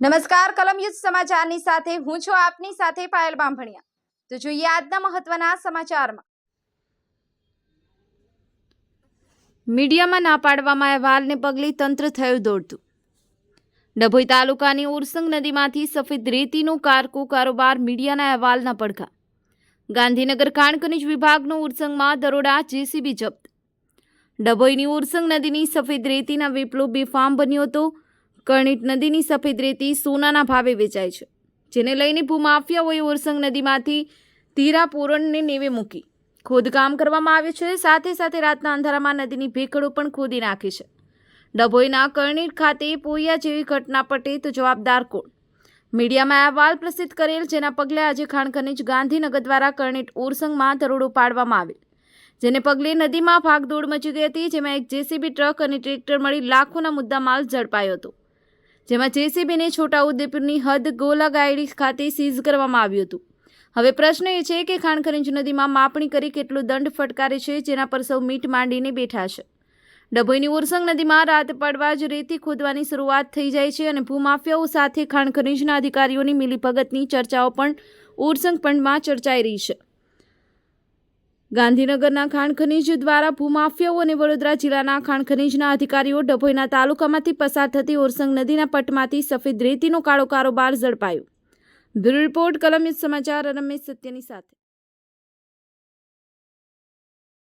નમસ્કાર, કલમયુદ્ધ સમાચારની સાથે હું છું આપની સાથે પાયલ બામભણિયા। તો જોઈએ આજના મહત્વના સમાચારમાં। મીડિયામાં ના પાડવામાં અહેવાલને પગલે તંત્ર થયું દોડતું। ડભોઈ તાલુકાની ઉરસંગ નદીમાંથી સફેદ રેતીનો કારોબાર મીડિયાના અહેવાલના પડઘા। ગાંધીનગર ખાણ ખનીજ વિભાગનો ઉરસંગમાં દરોડા, જેસીબી જપ્ત। ડભોઈની ઉરસંગ નદીની સફેદ રેતીના વેપલો બેફામ બન્યો હતો। કર્ણિત નદીની સફેદ રેતી સોનાના ભાવે વેચાય છે, જેને લઈને ભૂમાફિયાઓએ ઉરસંગ નદીમાંથી તીરા પૂરણને નેવે મૂકી ખોદકામ કરવામાં આવ્યું છે। સાથે સાથે રાતના અંધારામાં નદીની ભેખડો પણ ખોદી નાખી છે। ડભોઈના કર્ણિત ખાતે પોયા જેવી ઘટના પટે તો જવાબદાર કોણ? મીડિયામાં અહેવાલ પ્રસિદ્ધ કરેલ, જેના પગલે આજે ખાણ ખનીજ ગાંધીનગર દ્વારા કર્ણિત ઉરસંગમાં દરોડો પાડવામાં આવેલ, જેને પગલે નદીમાં ભાગદોડ મચી ગઈ હતી। જેમાં એક જેસીબી ટ્રક અને ટ્રેક્ટર મળી લાખોના મુદ્દામાલ ઝડપાયો હતો, જેમાં જેસીબીને છોટાઉદેપુરની હદ ગોલાગાયડી ખાતે સીઝ કરવામાં આવ્યું હતું। હવે પ્રશ્ન એ છે કે ખાણ ખનીજ નદીમાં માપણી કરી કેટલો દંડ ફટકારે છે, જેના પર સૌ મીટ માંડીને બેઠા છે। ડભોઈની ઉરસંગ નદીમાં રાત પડવા જ રેતી ખોદવાની શરૂઆત થઈ જાય છે અને ભૂમાફિયાઓ સાથે ખાણ ખનીજના અધિકારીઓની મિલીભગતની ચર્ચાઓ પણ ઉરસંગ પંડમાં ચર્ચાઈ રહી છે। ગાંધીનગરના ખાણ ખનીજ દ્વારા ભૂમાફિયાઓ અને વડોદરા જિલ્લાના ખાણ ખનીજના અધિકારીઓ ડભોઈના તાલુકામાંથી પસાર થતી ઉરસંગ નદીના પટમાંથી સફેદ રેતીનો કાળો કારોબાર ઝડપાયો। બ્યુરો રિપોર્ટ, કલમયુદ્ધ સમાચાર, રમેશ સત્યની સાથે।